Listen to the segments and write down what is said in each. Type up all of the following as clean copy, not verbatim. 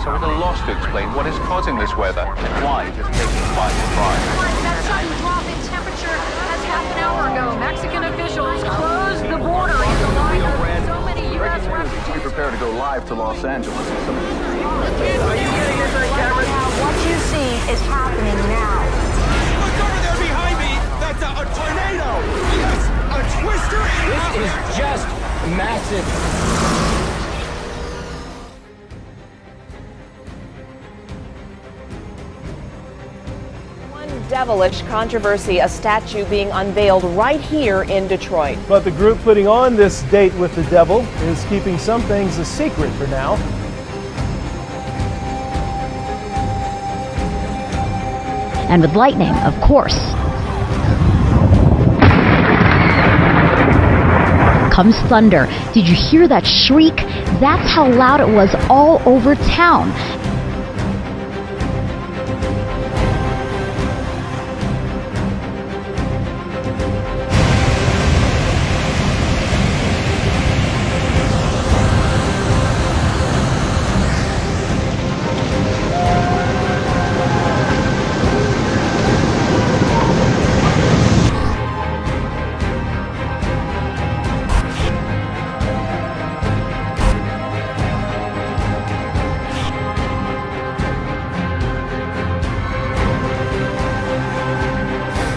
scientists are at a loss to explain what is causing this weather and why it is taking them by surprise. That sudden drop in temperature has half an hour ago. Mexican officials closed the border in the light of so many U.S. refugees. Be prepared to go live to Los Angeles. Are you getting this on camera? What you see is happening now. Look over there behind me! That's a tornado! Yes, a twister! This is just massive. Devilish controversy, a statue being unveiled right here in Detroit. But the group putting on this date with the devil is keeping some things a secret for now. And with lightning, of course, comes thunder. Did you hear that shriek? That's how loud it was all over town.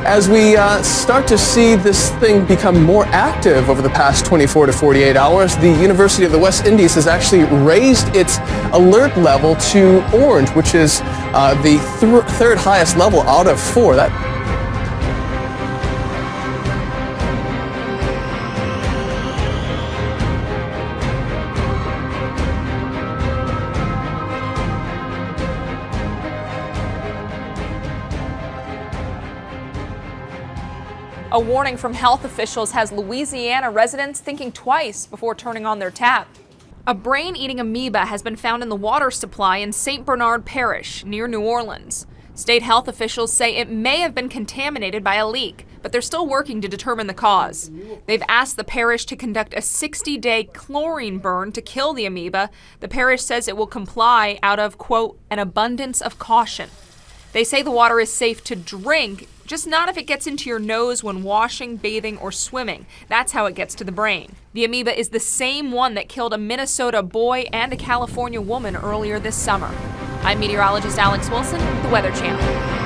As we start to see this thing become more active over the past 24 to 48 hours, the University of the West Indies has actually raised its alert level to orange, which is the third highest level out of 4. A warning from health officials has Louisiana residents thinking twice before turning on their tap. A brain-eating amoeba has been found in the water supply in St. Bernard Parish, near New Orleans. State health officials say it may have been contaminated by a leak, but they're still working to determine the cause. They've asked the parish to conduct a 60-day chlorine burn to kill the amoeba. The parish says it will comply out of, quote, an abundance of caution. They say the water is safe to drink, just not if it gets into your nose when washing, bathing, or swimming. That's how it gets to the brain. The amoeba is the same one that killed a Minnesota boy and a California woman earlier this summer. I'm meteorologist Alex Wilson, the Weather Channel.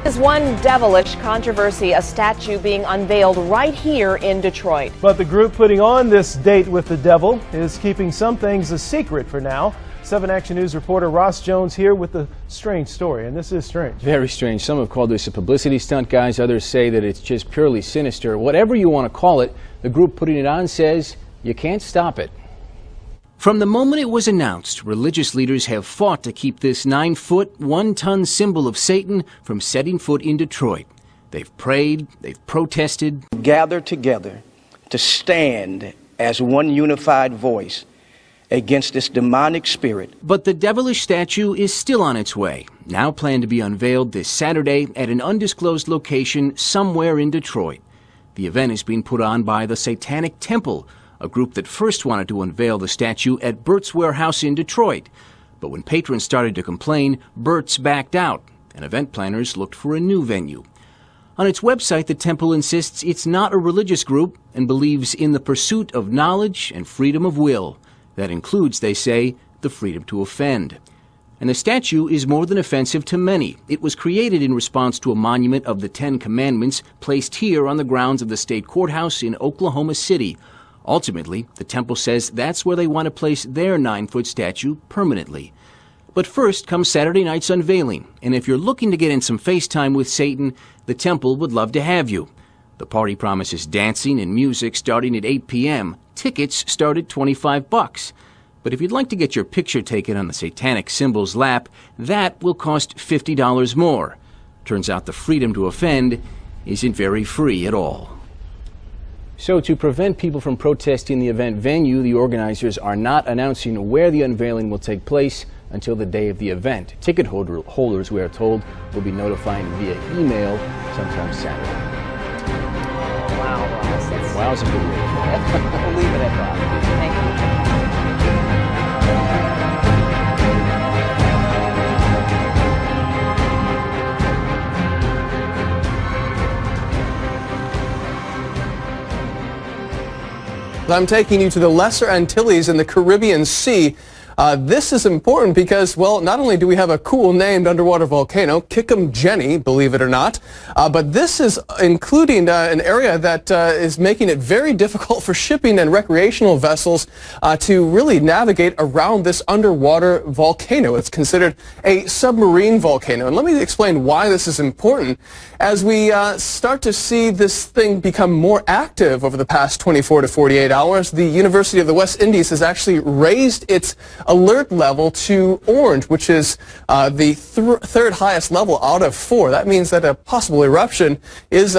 Is one devilish controversy, a statue being unveiled right here in Detroit. But the group putting on this date with the devil is keeping some things a secret for now. 7 Action News reporter Ross Jones here with a strange story, and this is strange. Very strange. Some have called this a publicity stunt, guys. Others say that it's just purely sinister. Whatever you want to call it, the group putting it on says you can't stop it. From the moment it was announced, religious leaders have fought to keep this 9-foot, 1-ton symbol of Satan from setting foot in Detroit. They've prayed, they've protested. Gathered together to stand as one unified voice against this demonic spirit. But the devilish statue is still on its way, now planned to be unveiled this Saturday at an undisclosed location somewhere in Detroit. The event is being put on by the Satanic Temple, a group that first wanted to unveil the statue at Burt's Warehouse in Detroit. But when patrons started to complain, Burt's backed out, and event planners looked for a new venue. On its website, the temple insists it's not a religious group and believes in the pursuit of knowledge and freedom of will. That includes, they say, the freedom to offend. And the statue is more than offensive to many. It was created in response to a monument of the 10 Commandments placed here on the grounds of the state courthouse in Oklahoma City. Ultimately, the temple says that's where they want to place their 9-foot statue permanently. But first comes Saturday night's unveiling, and if you're looking to get in some FaceTime with Satan, the temple would love to have you. The party promises dancing and music starting at 8 p.m. Tickets start at $25. But if you'd like to get your picture taken on the satanic symbol's lap, that will cost $50 more. Turns out the freedom to offend isn't very free at all. So to prevent people from protesting the event venue, the organizers are not announcing where the unveiling will take place until the day of the event. Ticket holders, we are told, will be notified via email sometime Saturday. Wow, Ross. Wow's a good word. We'll leave it at that. Thank you. I'm taking you to the Lesser Antilles in the Caribbean Sea. This is important because, well, not only do we have a cool named underwater volcano, Kickham Jenny, believe it or not, but this is including an area that is making it very difficult for shipping and recreational vessels to really navigate around this underwater volcano. It's considered a submarine volcano. And let me explain why this is important. As we start to see this thing become more active over the past 24 to 48 hours, the University of the West Indies has actually raised its alert level to orange, which is the third highest level out of 4. That means that a possible eruption is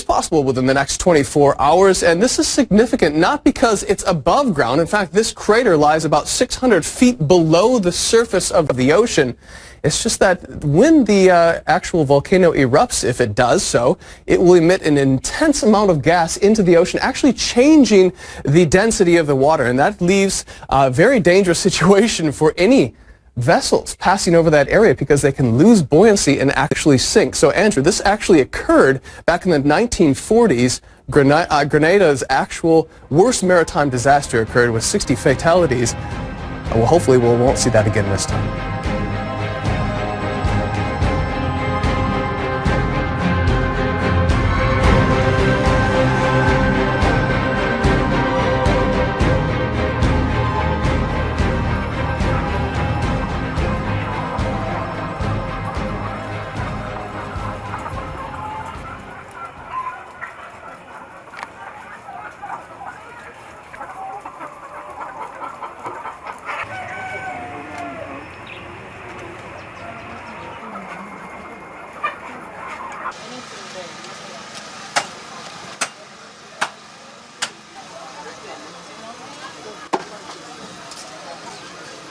possible within the next 24 hours, and this is significant not because it's above ground. In fact, this crater lies about 600 feet below the surface of the ocean. It's just that when the actual volcano erupts, if it does so, it will emit an intense amount of gas into the ocean, actually changing the density of the water. And that leaves a very dangerous situation for any vessels passing over that area because they can lose buoyancy and actually sink. So, Andrew, this actually occurred back in the 1940s. Grenada's actual worst maritime disaster occurred with 60 fatalities. Well, hopefully we won't see that again this time.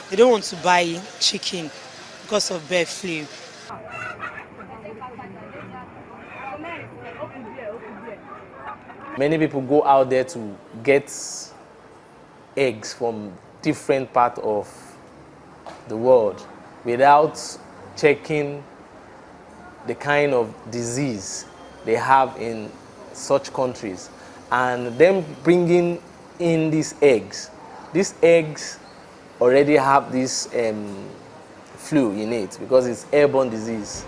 They don't want to buy chicken because of bird flu. Many people go out there to get eggs from different parts of the world without checking the kind of disease they have in such countries, and them bringing in these eggs already have this flu in it because it's airborne disease.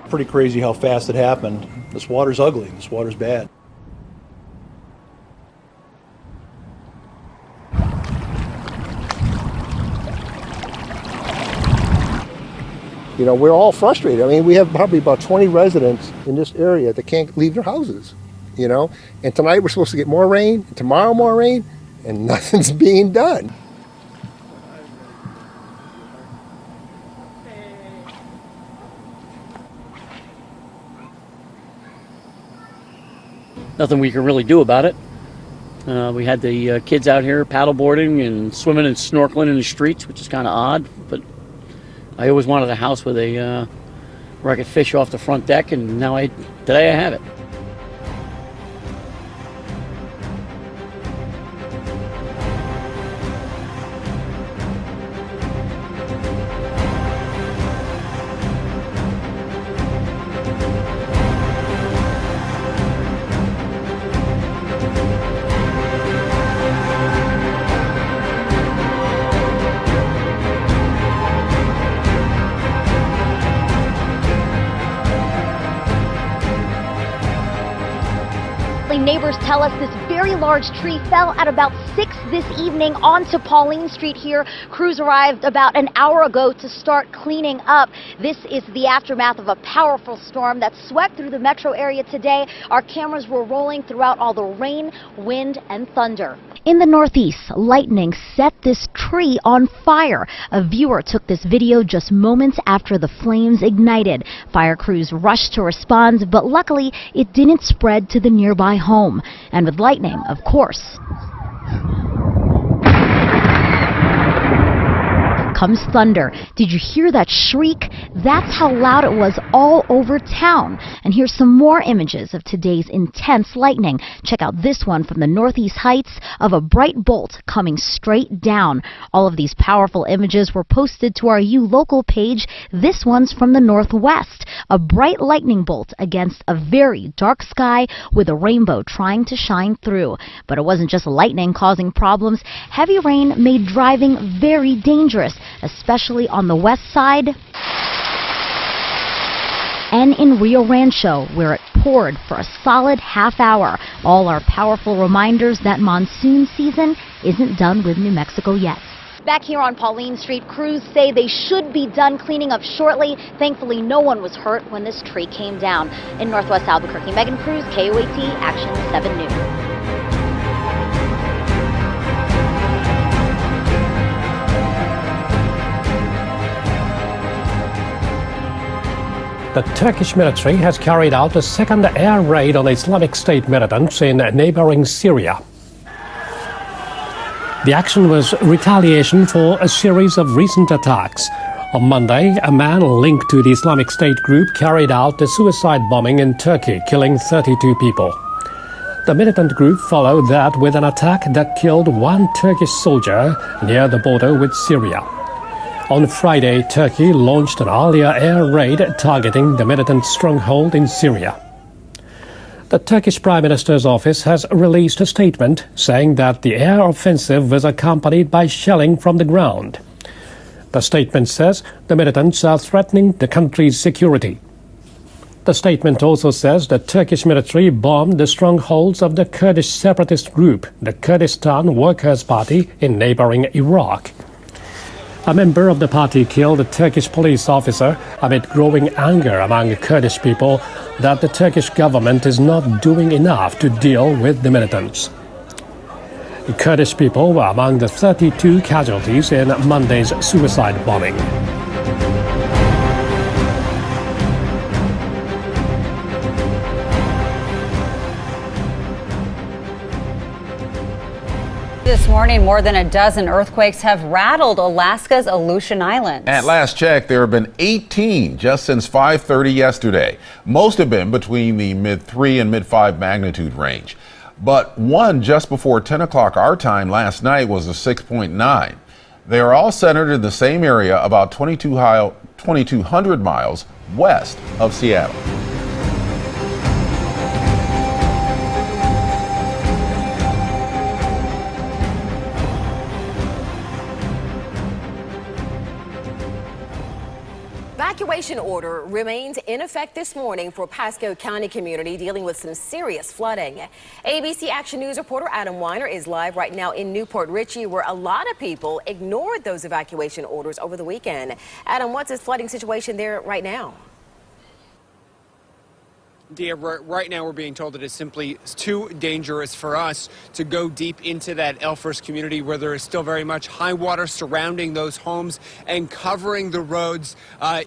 Pretty crazy how fast it happened. This water's ugly. This water's bad. You know, we're all frustrated. I mean, we have probably about 20 residents in this area that can't leave their houses, you know. And tonight we're supposed to get more rain, and tomorrow more rain, and nothing's being done. Nothing we can really do about it. We had the kids out here paddleboarding and swimming and snorkeling in the streets, which is kind of odd, but I always wanted a house with where I could fish off the front deck, and today I have it. County neighbors tell us this very large tree fell at about 6 this evening onto Pauline Street here. Crews arrived about an hour ago to start cleaning up. This is the aftermath of a powerful storm that swept through the metro area today. Our cameras were rolling throughout all the rain, wind, and thunder. In the Northeast, lightning set this tree on fire. A viewer took this video just moments after the flames ignited. Fire crews rushed to respond, but luckily it didn't spread to the nearby home. And with lightning, of course, comes thunder. Did you hear that shriek? That's how loud it was all over town. And here's some more images of today's intense lightning. Check out this one from the Northeast Heights of a bright bolt coming straight down. All of these powerful images were posted to our local page. This one's from the Northwest. A bright lightning bolt against a very dark sky with a rainbow trying to shine through. But it wasn't just lightning causing problems. Heavy rain made driving very dangerous, especially on the west side and in Rio Rancho, where it poured for a solid half hour. All are powerful reminders that monsoon season isn't done with New Mexico yet. Back here on Pauline Street, crews say they should be done cleaning up shortly. Thankfully, no one was hurt when this tree came down. In Northwest Albuquerque, Megan Cruz, KOAT, Action 7 News. The Turkish military has carried out a second air raid on Islamic State militants in neighboring Syria. The action was retaliation for a series of recent attacks. On Monday, a man linked to the Islamic State group carried out a suicide bombing in Turkey, killing 32 people. The militant group followed that with an attack that killed one Turkish soldier near the border with Syria. On Friday, Turkey launched an earlier air raid targeting the militant stronghold in Syria. The Turkish Prime Minister's office has released a statement saying that the air offensive was accompanied by shelling from the ground. The statement says the militants are threatening the country's security. The statement also says the Turkish military bombed the strongholds of the Kurdish separatist group, the Kurdistan Workers' Party, in neighboring Iraq. A member of the party killed a Turkish police officer amid growing anger among Kurdish people that the Turkish government is not doing enough to deal with the militants. The Kurdish people were among the 32 casualties in Monday's suicide bombing. This morning, more than a dozen earthquakes have rattled Alaska's Aleutian Islands. At last check, there have been 18 just since 5:30 yesterday. Most have been between the mid-3 and mid-5 magnitude range. But one just before 10 o'clock our time last night was a 6.9. They are all centered in the same area about 2,200 miles west of Seattle. Evacuation order remains in effect this morning for Pasco County community dealing with some serious flooding. ABC Action News reporter Adam Weiner is live right now in Newport Richey, where a lot of people ignored those evacuation orders over the weekend. Adam, what's the flooding situation there right now? Dia, right now we're being told that it's simply too dangerous for us to go deep into that Elfers community, where there is still very much high water surrounding those homes and covering the roads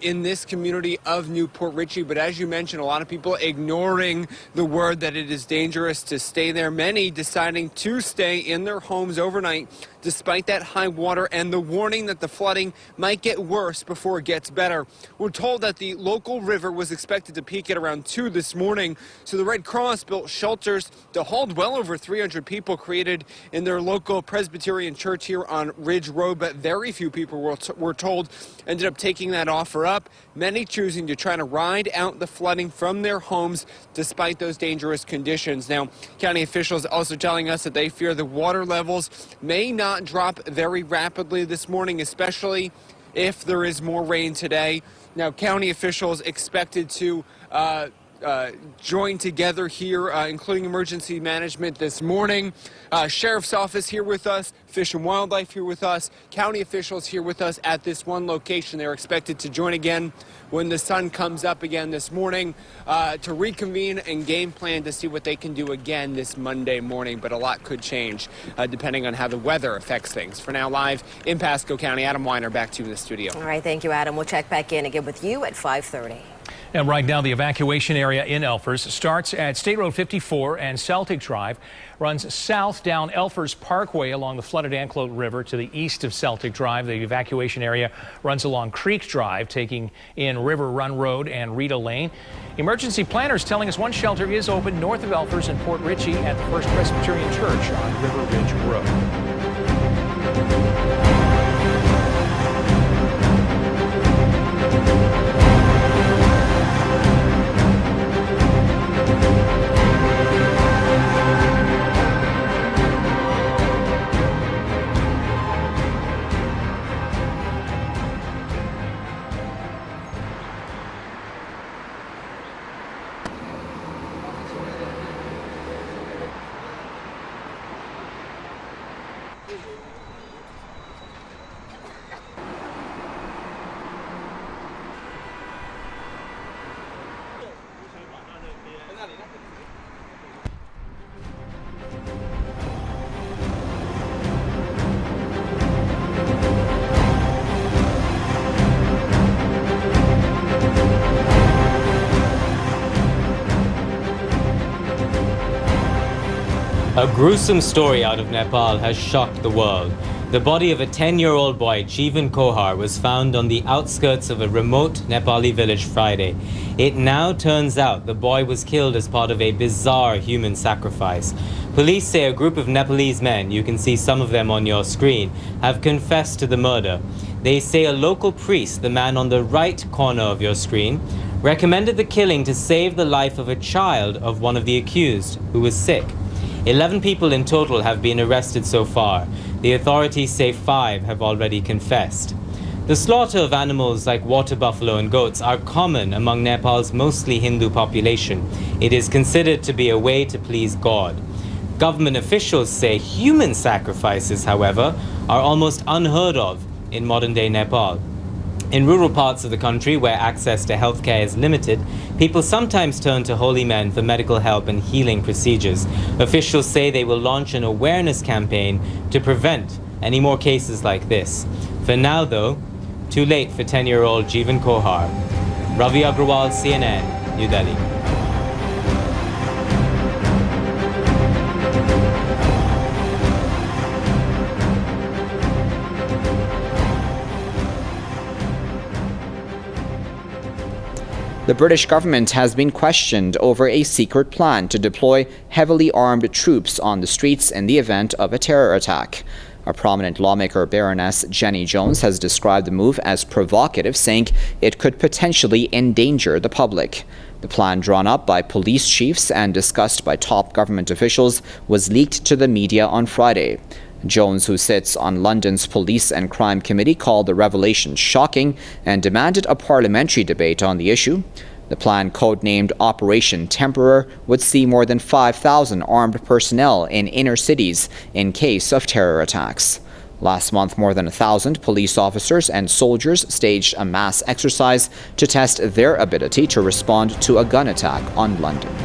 in this community of Newport Richey. But as you mentioned, a lot of people ignoring the word that it is dangerous to stay there. Many deciding to stay in their homes overnight despite that high water and the warning that the flooding might get worse before it gets better. We're told that the local river was expected to peak at around 2 this morning, so the Red Cross built shelters to hold well over 300 people, created in their local Presbyterian church here on Ridge Road, but very few people were told ended up taking that offer up, many choosing to try to ride out the flooding from their homes despite those dangerous conditions. Now, county officials also telling us that they fear the water levels may not drop very rapidly this morning, especially if there is more rain today. Now, county officials expected to joined together here, including emergency management this morning. Sheriff's office here with us, Fish and Wildlife here with us, county officials here with us at this one location. They're expected to join again when the sun comes up again this morning to reconvene and game plan to see what they can do again this Monday morning. But a lot could change depending on how the weather affects things. For now, live in Pasco County, Adam Weiner, back to you in the studio. All right, thank you, Adam. We'll check back in again with you at 5:30. And right now, the evacuation area in Elfers starts at State Road 54 and Celtic Drive, runs south down Elfers Parkway along the flooded Anclote River to the east of Celtic Drive. The evacuation area runs along Creek Drive, taking in River Run Road and Rita Lane. Emergency planners telling us one shelter is open north of Elfers in Port Richey at the First Presbyterian Church on River Ridge Road. A gruesome story out of Nepal has shocked the world. The body of a 10-year-old boy, Jeevan Kohar, was found on the outskirts of a remote Nepali village Friday. It now turns out the boy was killed as part of a bizarre human sacrifice. Police say a group of Nepalese men, you can see some of them on your screen, have confessed to the murder. They say a local priest, the man on the right corner of your screen, recommended the killing to save the life of a child of one of the accused, who was sick. 11 people in total have been arrested so far. The authorities say 5 have already confessed. The slaughter of animals like water buffalo and goats are common among Nepal's mostly Hindu population. It is considered to be a way to please God. Government officials say human sacrifices, however, are almost unheard of in modern-day Nepal. In rural parts of the country where access to healthcare is limited, people sometimes turn to holy men for medical help and healing procedures. Officials say they will launch an awareness campaign to prevent any more cases like this. For now, though, too late for 10-year-old Jeevan Kohar. Ravi Agrawal, CNN, New Delhi. The British government has been questioned over a secret plan to deploy heavily armed troops on the streets in the event of a terror attack. A prominent lawmaker, Baroness Jenny Jones, has described the move as provocative, saying it could potentially endanger the public. The plan, drawn up by police chiefs and discussed by top government officials, was leaked to the media on Friday. Jones, who sits on London's Police and Crime Committee, called the revelation shocking and demanded a parliamentary debate on the issue. The plan, codenamed Operation Temperer, would see more than 5,000 armed personnel in inner cities in case of terror attacks. Last month, more than 1,000 police officers and soldiers staged a mass exercise to test their ability to respond to a gun attack on London.